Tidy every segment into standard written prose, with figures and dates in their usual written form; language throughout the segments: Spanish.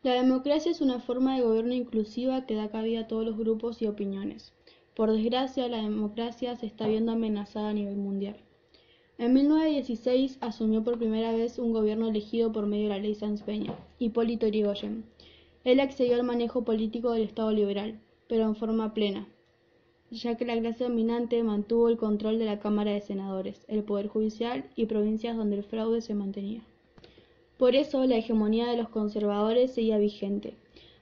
La democracia es una forma de gobierno inclusiva que da cabida a todos los grupos y opiniones. Por desgracia, la democracia se está viendo amenazada a nivel mundial. En 1916 asumió por primera vez un gobierno elegido por medio de la ley Sanz-Peña, Hipólito Yrigoyen. Él accedió al manejo político del Estado liberal, pero en forma plena, ya que la clase dominante mantuvo el control de la Cámara de Senadores, el Poder Judicial y provincias donde el fraude se mantenía. Por eso, la hegemonía de los conservadores seguía vigente,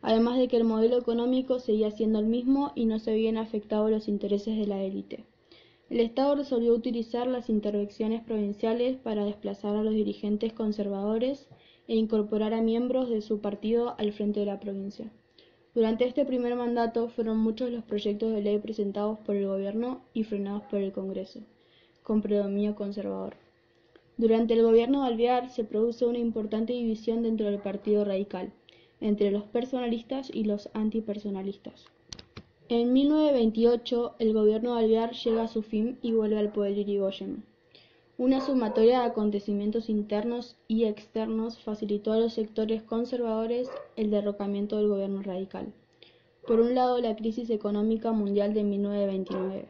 además de que el modelo económico seguía siendo el mismo y no se habían afectado los intereses de la élite. El Estado resolvió utilizar las intervenciones provinciales para desplazar a los dirigentes conservadores e incorporar a miembros de su partido al frente de la provincia. Durante este primer mandato fueron muchos los proyectos de ley presentados por el gobierno y frenados por el Congreso, con predominio conservador. Durante el gobierno de Alvear se produce una importante división dentro del Partido Radical, entre los personalistas y los antipersonalistas. En 1928 el gobierno de Alvear llega a su fin y vuelve al poder Yrigoyen. Una sumatoria de acontecimientos internos y externos facilitó a los sectores conservadores el derrocamiento del gobierno radical. Por un lado, la crisis económica mundial de 1929,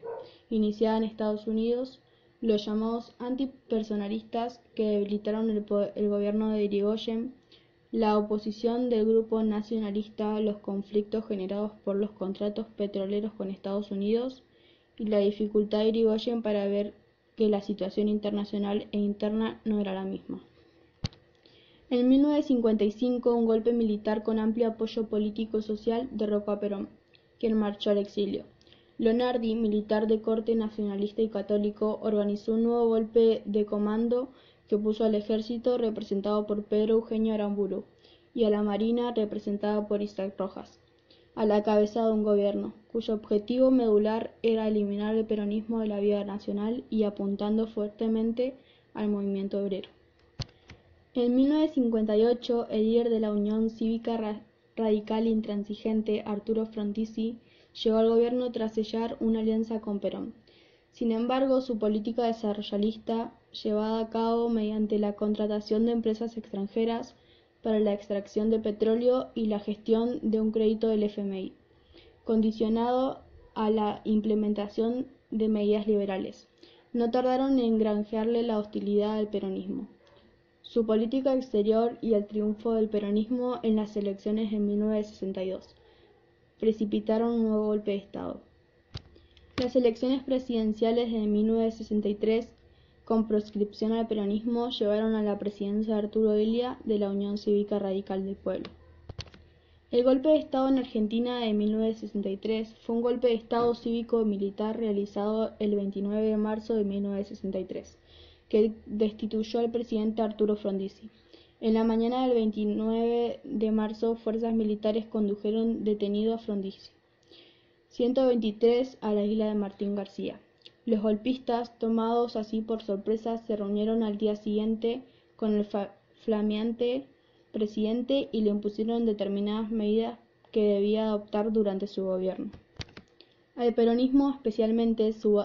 iniciada en Estados Unidos, los llamados antipersonalistas que debilitaron el gobierno de Yrigoyen, la oposición del grupo nacionalista, los conflictos generados por los contratos petroleros con Estados Unidos y la dificultad de Yrigoyen para ver que la situación internacional e interna no era la misma. En 1955, un golpe militar con amplio apoyo político-social derrocó a Perón, quien marchó al exilio. Lonardi, militar de corte nacionalista y católico, organizó un nuevo golpe de comando que puso al ejército, representado por Pedro Eugenio Aramburu, y a la marina, representada por Isaac Rojas, a la cabeza de un gobierno, cuyo objetivo medular era eliminar el peronismo de la vida nacional y apuntando fuertemente al movimiento obrero. En 1958, el líder de la Unión Cívica Radical Intransigente, Arturo Frondizi, llegó al gobierno tras sellar una alianza con Perón. Sin embargo, su política desarrollista, llevada a cabo mediante la contratación de empresas extranjeras para la extracción de petróleo y la gestión de un crédito del FMI, condicionado a la implementación de medidas liberales, no tardaron en granjearle la hostilidad al peronismo. Su política exterior y el triunfo del peronismo en las elecciones de 1962 precipitaron un nuevo golpe de Estado. Las elecciones presidenciales de 1963, con proscripción al peronismo, llevaron a la presidencia de Arturo Illia de la Unión Cívica Radical del Pueblo. El golpe de Estado en Argentina de 1963 fue un golpe de Estado cívico-militar realizado el 29 de marzo de 1963, que destituyó al presidente Arturo Frondizi. En la mañana del 29 de marzo, fuerzas militares condujeron detenido a Frondizi, 123, a la isla de Martín García. Los golpistas, tomados así por sorpresa, se reunieron al día siguiente con el flameante presidente y le impusieron determinadas medidas que debía adoptar durante su gobierno. Al peronismo, especialmente su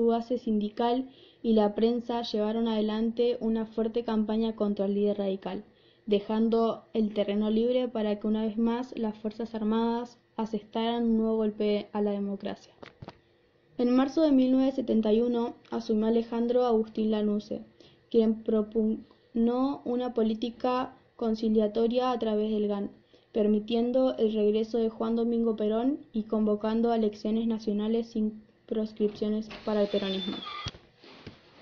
base sindical y la prensa, llevaron adelante una fuerte campaña contra el líder radical, dejando el terreno libre para que una vez más las Fuerzas Armadas asestaran un nuevo golpe a la democracia. En marzo de 1971 asumió Alejandro Agustín Lanusse, quien propugnó una política conciliatoria a través del GAN, permitiendo el regreso de Juan Domingo Perón y convocando a elecciones nacionales sin proscripciones para el peronismo.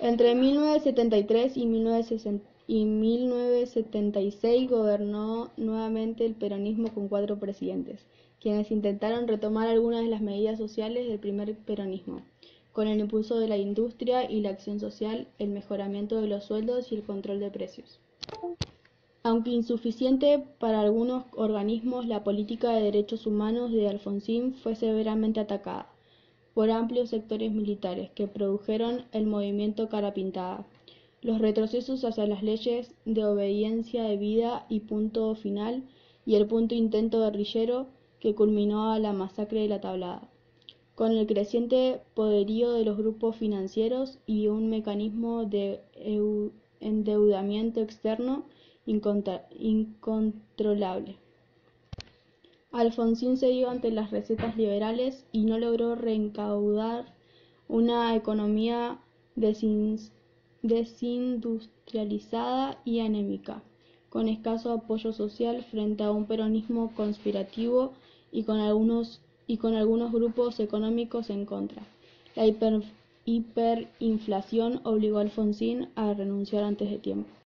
Entre 1973 y 1976 gobernó nuevamente el peronismo con 4 presidentes, quienes intentaron retomar algunas de las medidas sociales del primer peronismo, con el impulso de la industria y la acción social, el mejoramiento de los sueldos y el control de precios. Aunque insuficiente para algunos organismos, la política de derechos humanos de Alfonsín fue severamente atacada por amplios sectores militares que produjeron el movimiento Cara Pintada, los retrocesos hacia las leyes de obediencia debida y punto final, y el punto intento guerrillero que culminó a la masacre de la Tablada, con el creciente poderío de los grupos financieros y un mecanismo de endeudamiento externo incontrolable. Alfonsín cedió ante las recetas liberales y no logró reencaudar una economía desindustrializada y anémica, con escaso apoyo social frente a un peronismo conspirativo y con algunos grupos económicos en contra. La hiperinflación obligó a Alfonsín a renunciar antes de tiempo.